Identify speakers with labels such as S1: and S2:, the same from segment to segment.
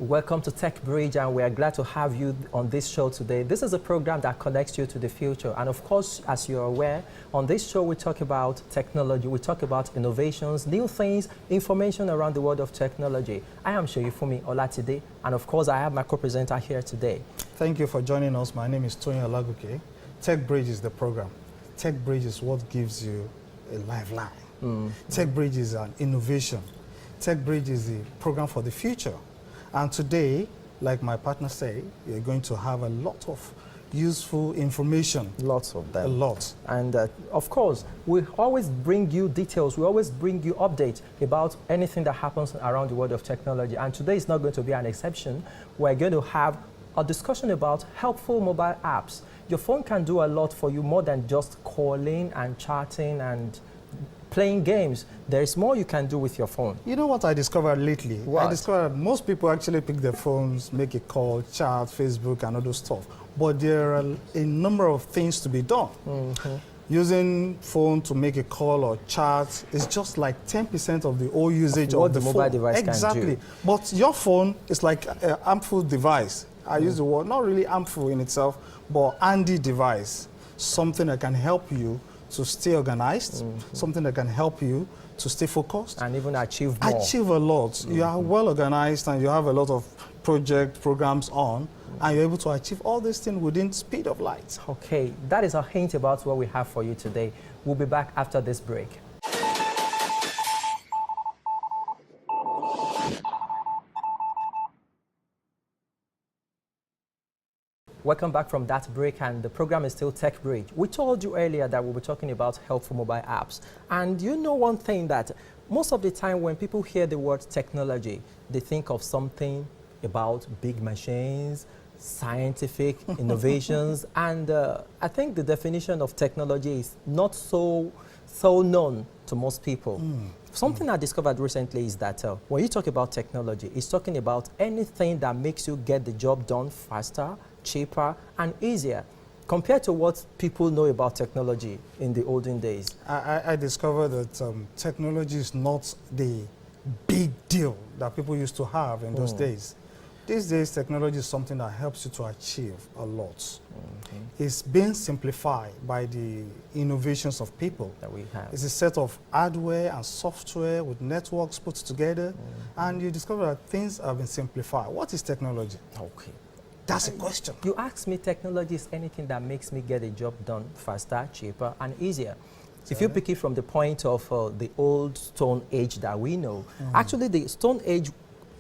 S1: Welcome to Techbridge, and we are glad to have you on this show today. This is a program that connects you to the future. And of course, as you're aware, on this show we talk about technology, we talk about innovations, new things, information around the world of technology. I am Shoyifumi Olatide, and of course I have my co-presenter here today.
S2: Thank you for joining us. My name is Tony Olaguke. Techbridge is the program. Techbridge is what gives you a lifeline. Techbridge is an innovation. Techbridge is the program for the future. And today, like my partner said, you're going to have a lot of useful information.
S1: Lots of them.
S2: A lot.
S1: And of course, we always bring you details. We always bring you updates about anything that happens around the world of technology. And today is not going to be an exception. We're going to have a discussion about helpful mobile apps. Your phone can do a lot for you, more than just calling and chatting and playing games. There is more you can do with your phone.
S2: You know what I discovered lately?
S1: What?
S2: I discovered most people actually pick their phones, make a call, chat, Facebook, and all those stuff. But there are a number of things to be done. Using phone to make a call or chat is just like 10% of the whole usage of the
S1: mobile
S2: phone.
S1: device
S2: Exactly.
S1: can do.
S2: But your phone is like an harmful device. I use the word, not really harmful in itself, but handy device. Something that can help you to stay organized, something that can help you to stay focused.
S1: And even achieve more.
S2: Achieve a lot. You are well organized and you have a lot of programs on, and you're able to achieve all these things within speed of light.
S1: Okay, that is a hint about what we have for you today. We'll be back after this break. Welcome back from that break, and the program is still Techbridge. We told you earlier that we'll be talking about helpful mobile apps. And you know one thing, that most of the time when people hear the word technology, they think of something about big machines, scientific innovations, and I think the definition of technology is not so known to most people. Something I discovered recently is that when you talk about technology, it's talking about anything that makes you get the job done faster, cheaper, and easier compared to what people know about technology in the olden days.
S2: I discovered that technology is not the big deal that people used to have in those days. These days, technology is something that helps you to achieve a lot. It's being simplified by the innovations of people
S1: that we have.
S2: It's a set of hardware and software with networks put together, and you discover that things have been simplified. What is technology?
S1: Okay.
S2: That's a question.
S1: You asked me, technology is anything that makes me get a job done faster, cheaper, and easier. If you pick it from the point of the old Stone Age that we know, actually the Stone Age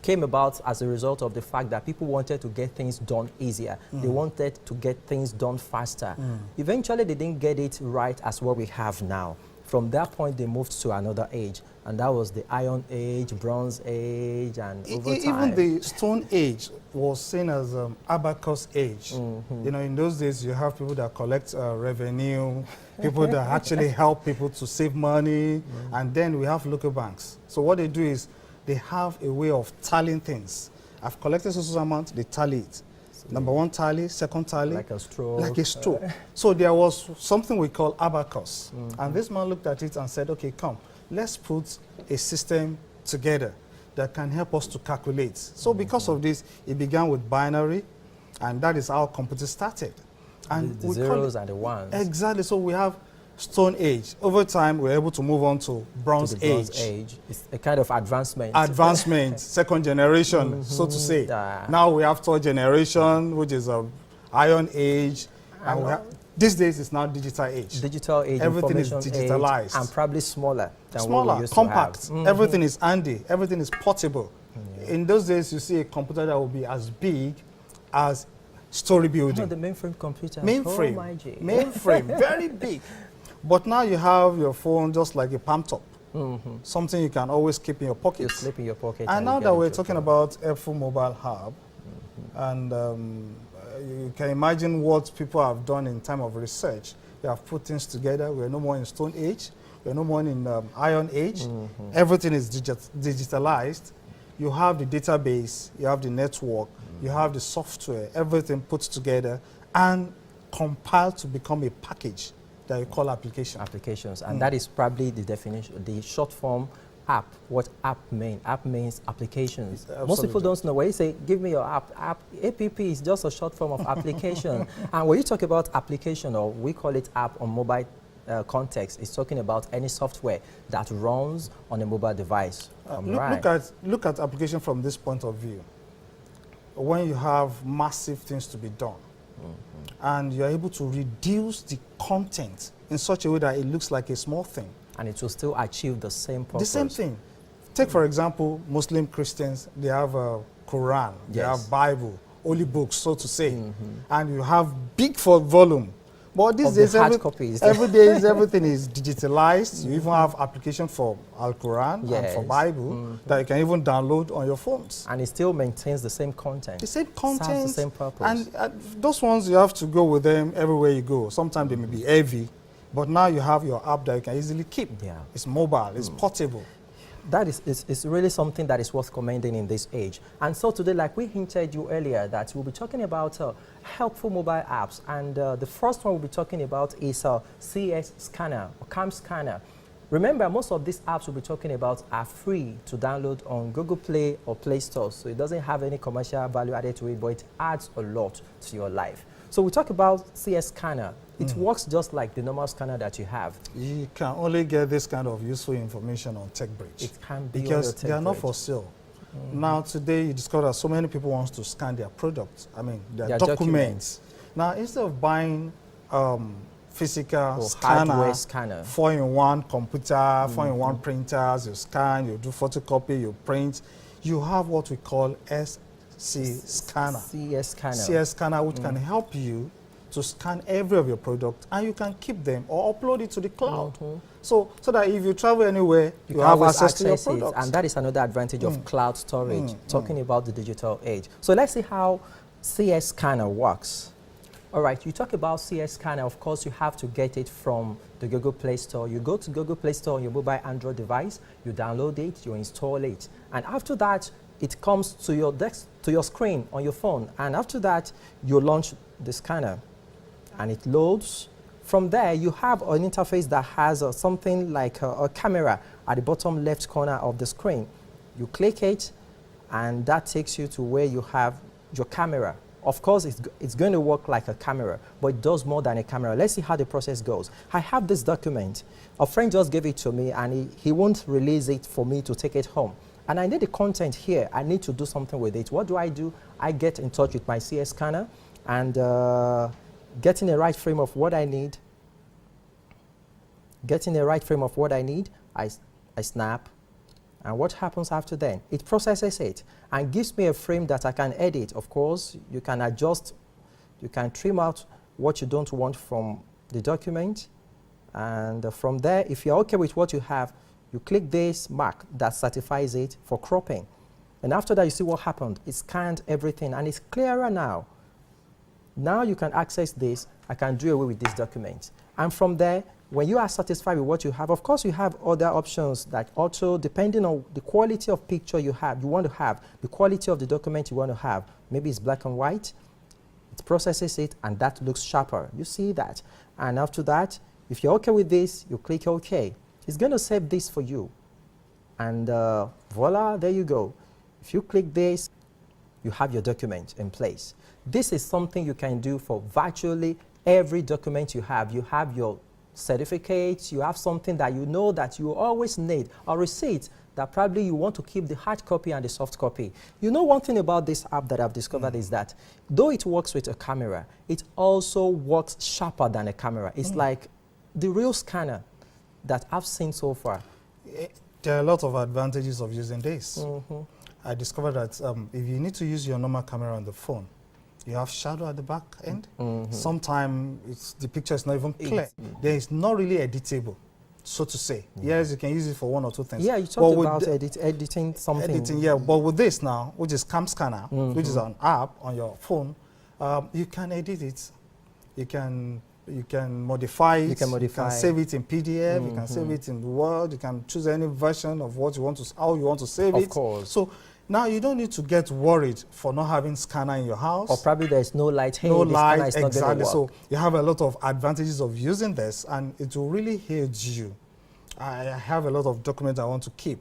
S1: came about as a result of the fact that people wanted to get things done easier. They wanted to get things done faster. Eventually, they didn't get it right as what we have now. From that point, they moved to another age, and that was the Iron Age, Bronze Age, and over time.
S2: Even the Stone Age was seen as abacus age. You know, in those days, you have people that collect revenue, people that actually help people to save money, and then we have local banks. So what they do is they have a way of tallying things. I've collected so amount, they tally it. Number one tally, second tally.
S1: Like a stroke.
S2: Like a stroke. So there was something we call abacus. And this man looked at it and said, okay, come, let's put a system together that can help us to calculate. So because of this, it began with binary, and that is how computers started. And
S1: the zeros and the ones.
S2: Exactly. So we have Stone Age. Over time, we're able to move on to Bronze
S1: Age. It's a kind of advancement.
S2: Advancement, second generation, so to say. Now we have third generation, which is Iron Age. And we have, these days, it's now digital age.
S1: Digital age,
S2: everything is digitalized.
S1: Age, and probably smaller than
S2: what we used compact.
S1: To have.
S2: Everything is handy. Everything is portable. In those days, you see a computer that will be as big as story building.
S1: Oh, the mainframe computer.
S2: Mainframe.
S1: Oh, my G.
S2: Mainframe, very big. But now you have your phone just like a palm top. Something you can always keep in your pocket.
S1: You slip in your pocket.
S2: And now that we're talking about helpful mobile hub, and you can imagine what people have done in time of research. They have put things together. We're no more in Stone Age. We're no more in Iron Age. Everything is digitalized. You have the database, you have the network, you have the software, everything put together and compiled to become a package that you call application.
S1: Applications, and that is probably the definition, the short form app. What app mean? App means applications.
S2: Absolutely.
S1: Most people don't know. When you say, give me your app, app is just a short form of application. And when you talk about application, or we call it app on mobile context, it's talking about any software that runs on a mobile device.
S2: Look at application from this point of view. When you have massive things to be done, and you're able to reduce the content in such a way that it looks like a small thing.
S1: And it will still achieve the same purpose.
S2: The same thing. Take, for example, Muslim Christians, they have a Quran, they have Bible, holy books, so to say, and you have big volume. But these days, every day, everything is digitalized. You even have application for Al-Quran and for Bible that you can even download on your phones.
S1: And it still maintains the same content.
S2: The same content.
S1: Serves the same purpose.
S2: And those ones, you have to go with them everywhere you go. Sometimes they may be heavy, but now you have your app that you can easily keep.
S1: Yeah.
S2: It's mobile, it's portable.
S1: That is really something that is worth commending in this age. And so today, like we hinted you earlier, that we'll be talking about helpful mobile apps. And the first one we'll be talking about is CS Scanner or CAM Scanner. Remember, most of these apps we'll be talking about are free to download on Google Play or Play Store. So it doesn't have any commercial value added to it, but it adds a lot to your life. So we talk about CS Scanner. It works just like the normal scanner that you have.
S2: You can only get this kind of useful information on Techbridge.
S1: It can be
S2: because they are not for sale. Now today you discover that so many people want to scan their products. I mean their documents. Now instead of buying physical scanner, 4-in-1 computer, 4-in-1 printers, you scan, you do photocopy, you print, you have what we call CS Scanner, which can help you to scan every of your product, and you can keep them or upload it to the cloud. So that if you travel anywhere, you have access to your products.
S1: And that is another advantage of cloud storage, talking about the digital age. So let's see how CS Scanner works. All right, you talk about CS Scanner. Of course, you have to get it from the Google Play Store. You go to Google Play Store on your mobile Android device, you download it, you install it. And after that, it comes to your to your screen on your phone. And after that, you launch the scanner. And it loads. From there, you have an interface that has something like a camera at the bottom left corner of the screen. You click it, and that takes you to where you have your camera. Of course, it's going to work like a camera, but it does more than a camera. Let's see how the process goes. I have this document. A friend just gave it to me, and he won't release it for me to take it home. And I need the content here. I need to do something with it. What do? I get in touch with my CS Scanner and getting the right frame of what I need. I snap. And what happens after then? It processes it and gives me a frame that I can edit. Of course, you can adjust, you can trim out what you don't want from the document. And from there, if you're okay with what you have, you click this mark that certifies it for cropping. And after that, you see what happened. It scanned everything, and it's clearer now. Now you can access this. I can do away with this document. And from there, when you are satisfied with what you have, of course, you have other options that also, depending on the quality of picture you want to have, the quality of the document you want to have. Maybe it's black and white. It processes it, and that looks sharper. You see that. And after that, if you're okay with this, you click OK. It's going to save this for you. And voila, there you go. If you click this, you have your document in place. This is something you can do for virtually every document you have. You have your certificates, you have something that you know that you always need, a receipt that probably you want to keep the hard copy and the soft copy. You know, one thing about this app that I've discovered is that though it works with a camera, it also works sharper than a camera. It's like the real scanner that I've seen so far.
S2: There are a lot of advantages of using this. I discovered that if you need to use your normal camera on the phone, You have shadow at the back end. Sometimes the picture is not even clear. There is not really editable, so to say. Yes, you can use it for one or two things.
S1: Yeah, you talked about editing something.
S2: Editing, yeah. But with this now, which is Cam Scanner, which is an app on your phone, you can edit it. You can modify it. You can save it in PDF. You can save it in Word. You can choose any version of what you want to, how you want to save it.
S1: Of course.
S2: So now you don't need to get worried for not having scanner in your house.
S1: Or probably there's no light. Hey,
S2: no light,
S1: is not
S2: exactly.
S1: So
S2: you have a lot of advantages of using this, and it will really aid you. I have a lot of documents I want to keep.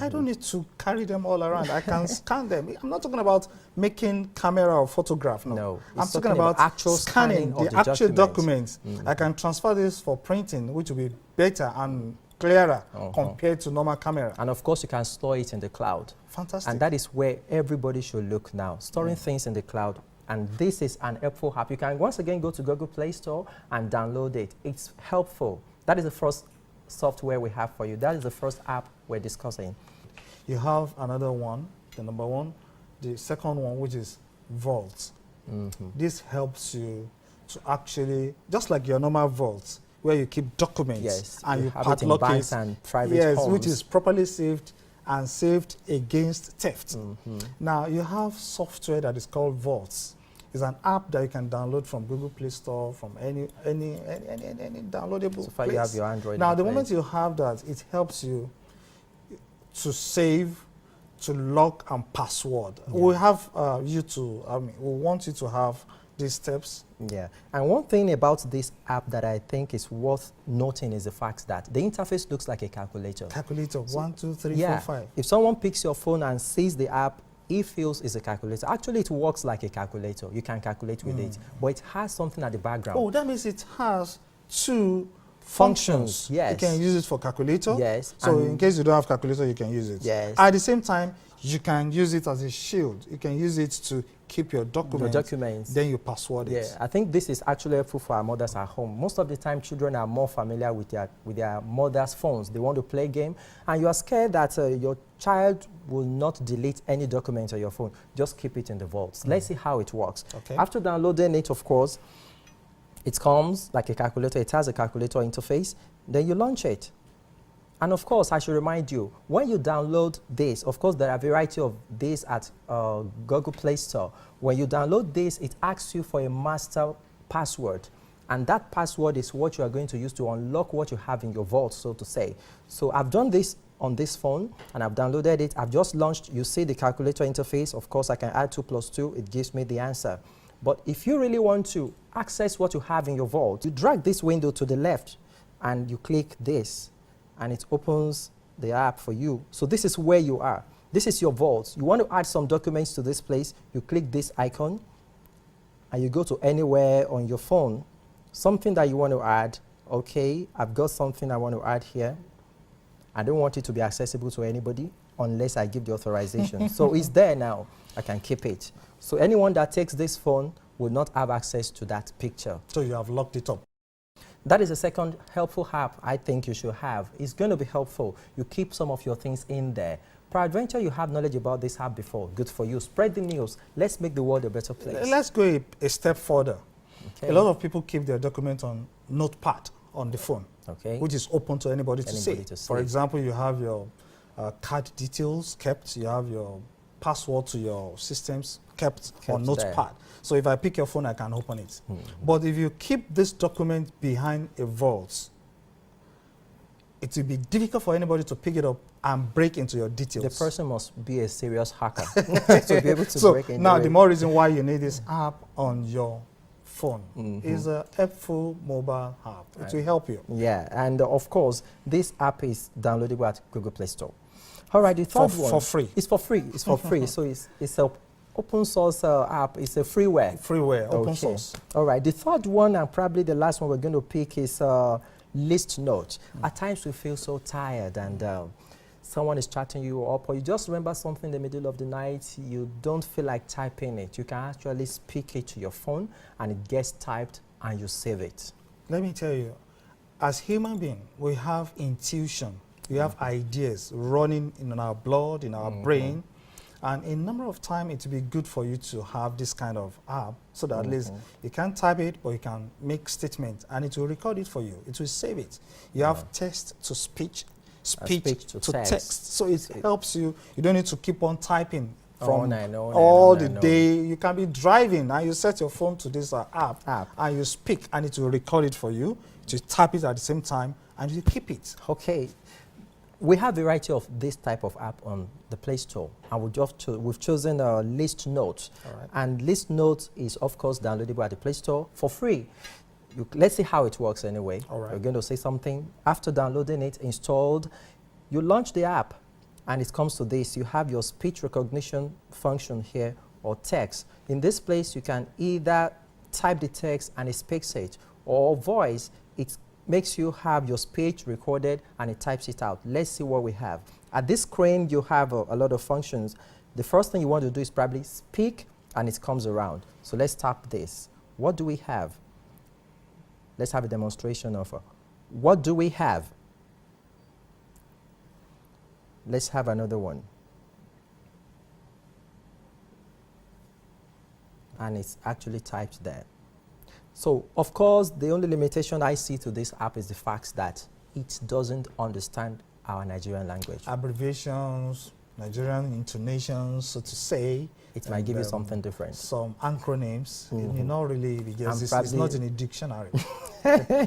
S2: I don't need to carry them all around. I can scan them. I'm not talking about making camera or photograph. No, I'm talking about
S1: actual
S2: scanning the actual documents. I can transfer this for printing, which will be better and clearer compared to normal camera.
S1: And of course, you can store it in the cloud.
S2: Fantastic.
S1: And that is where everybody should look now, storing things in the cloud. And this is an helpful app. You can once again go to Google Play Store and download it. It's helpful. That is the first software we have for you. That is the first app we're discussing.
S2: You have another one, the number one, the second one, which is Vault. This helps you to actually, just like your normal Vault, where you keep documents and you padlock it,
S1: and private homes.
S2: which is properly saved and saved against theft. Now you have software that is called Vault. It's an app that you can download from Google Play Store, from any downloadable
S1: so far place. You have your Android.
S2: Now the moment you have that, it helps you to save, to lock and password. We have we want you to have these steps.
S1: Yeah, and one thing about this app that I think is worth noting is the fact that the interface looks like a calculator.
S2: Calculator, 1, 2, 3, 4, 5.
S1: If someone picks your phone and sees the app, he feels it's a calculator. Actually, it works like a calculator. You can calculate with it, but it has something at the background.
S2: Oh, that means it has two functions.
S1: Yes.
S2: You can use it for calculator.
S1: Yes.
S2: So in case you don't have calculator, you can use it.
S1: Yes.
S2: At the same time, you can use it as a shield. You can use it to keep your documents. Then you password it.
S1: Yeah, I think this is actually helpful for our mothers at home. Most of the time, children are more familiar with their mothers' phones. They want to play game, and you are scared that your child will not delete any document on your phone. Just keep it in the vault. Let's see how it works.
S2: Okay.
S1: After downloading it, of course, it comes like a calculator. It has a calculator interface. Then you launch it. And of course, I should remind you, when you download this, of course, there are a variety of this at Google Play Store. When you download this, it asks you for a master password. And that password is what you are going to use to unlock what you have in your vault, so to say. So I've done this on this phone, and I've downloaded it. I've just launched. You see the calculator interface. Of course, I can add 2 + 2. It gives me the answer. But if you really want to access what you have in your vault, you drag this window to the left, and you click this, and it opens the app for you. So this is where you are. This is your vault. You want to add some documents to this place, you click this icon, and you go to anywhere on your phone. Something that you want to add. Okay, I've got something I want to add here. I don't want it to be accessible to anybody unless I give the authorization. So it's there now. I can keep it. So anyone that takes this phone will not have access to that picture.
S2: So you have locked it up.
S1: That is the second helpful app I think you should have. It's going to be helpful. You keep some of your things in there. Peradventure, you have knowledge about this app before. Good for you. Spread the news. Let's make the world a better place.
S2: Let's go a step further.
S1: Okay.
S2: A lot of people keep their documents on Notepad on the phone, which is open to anybody to see. For example, you have your card details kept. You have your password to your systems kept on Notepad. There. So if I pick your phone, I can open it. But if you keep this document behind a vault, it will be difficult for anybody to pick it up and break into your details.
S1: The person must be a serious hacker to be able to break into
S2: now, the more reason why you need this app on your phone is a helpful mobile app. It will help you.
S1: Yeah, and of course, this app is downloadable at Google Play Store. All right, the third one.
S2: For free.
S1: It's for free. It's for free. So it's a open source app. It's a freeware.
S2: Freeware, open source.
S1: All right, the third one and probably the last one we're going to pick is List Note. At times we feel so tired and someone is chatting you up, or you just remember something in the middle of the night, you don't feel like typing it. You can actually speak it to your phone and it gets typed and you save it.
S2: Let me tell you, as human beings, we have intuition. We have ideas running in our blood, in our brain, And a number of times it will be good for you to have this kind of app so that at least you can type it, but you can make statements and it will record it for you. It will save it. You have text to speech, speech to text. So it helps you. You don't need to keep on typing from all the day. You can be driving and you set your phone to this app and you speak and it will record it for you. To type it at the same time and you keep it.
S1: Okay. We have a variety of this type of app on the Play Store, and we've chosen List Notes. And List Notes is, of course, downloadable at the Play Store for free. Let's see how it works anyway. We're going to say something. After downloading it, installed, you launch the app, and it comes to this. You have your speech recognition function here or text. In this place, you can either type the text and it speaks it, or voice. It makes you have your speech recorded and it types it out. Let's see what we have. At this screen, you have a lot of functions. The first thing you want to do is probably speak and it comes around. So let's tap this. What do we have? Let's have a demonstration of what do we have? Let's have another one. And it's actually typed there. So, of course, the only limitation I see to this app is the fact that it doesn't understand our Nigerian language.
S2: Abbreviations, Nigerian intonations, so to say.
S1: It might give you something different.
S2: Some acronyms. It may not really, because it's not in a dictionary.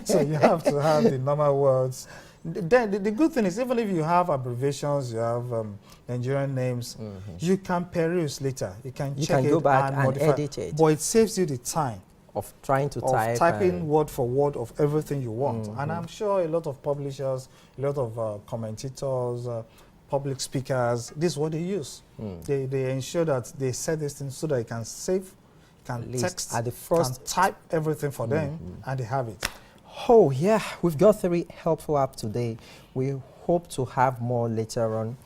S2: So you have to have the normal words. Then the good thing is, even if you have abbreviations, you have Nigerian names, you can peruse later. You can check it,
S1: go back and edit it.
S2: But it saves you the time
S1: of trying to
S2: typing word for word of everything you want. And I'm sure a lot of publishers, a lot of commentators, public speakers, this is what they use. They ensure that they set this thing so that you can save, can text, at the first can type everything for them, and they have it.
S1: Oh yeah, we've got 3 helpful apps today. We hope to have more later on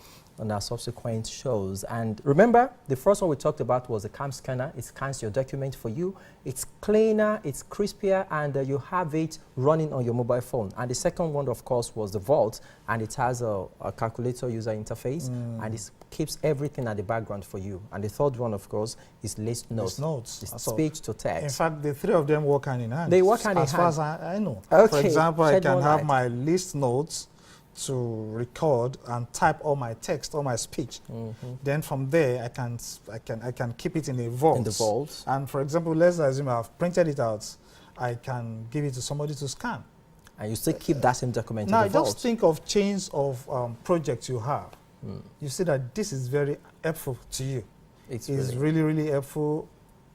S1: our subsequent shows. And remember, the first one we talked about was the cam scanner. It scans your document for you. It's cleaner, it's crispier, and you have it running on your mobile phone. And the second one, of course, was the Vault, and it has a calculator user interface, and it keeps everything at the background for you. And the third one, of course, is List Notes.
S2: It's
S1: speech to text.
S2: In fact, the 3 of them work hand in hand.
S1: They work hand in hand.
S2: As far as I know.
S1: Okay.
S2: For example, I can have my List Notes to record and type all my text, all my speech. Then from there, I can keep it in a vault.
S1: In the vault.
S2: And for example, let's assume I've printed it out. I can give it to somebody to scan.
S1: And you still keep that same document
S2: now,
S1: in the vault.
S2: just think of chains of projects you have. You see that this is very helpful to you. It's really, really helpful,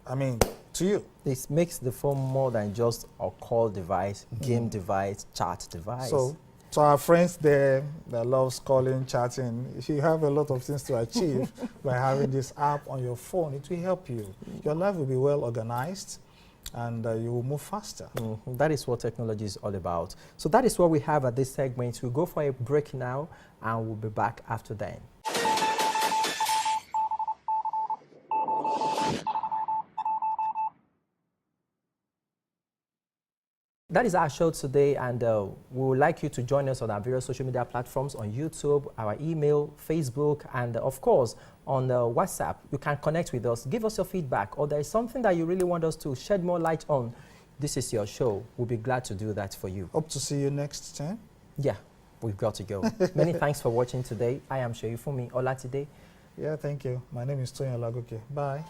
S2: I mean, to you.
S1: This makes the phone more than just a call device, game device, chat device.
S2: So, to our friends there that loves calling, chatting, if you have a lot of things to achieve by having this app on your phone, it will help you. Your life will be well organized and you will move faster.
S1: That is what technology is all about. So that is what we have at this segment. We'll go for a break now and we'll be back after that. That is our show today, and we would like you to join us on our various social media platforms, on YouTube, our email, Facebook, and of course, on WhatsApp. You can connect with us, give us your feedback, or there is something that you really want us to shed more light on. This is your show. We'll be glad to do that for you.
S2: Hope to see you next time.
S1: Yeah, we've got to go. Many thanks for watching today. I am Sheifumi Olatide.
S2: Yeah, thank you. My name is Tony Olagoke. Bye.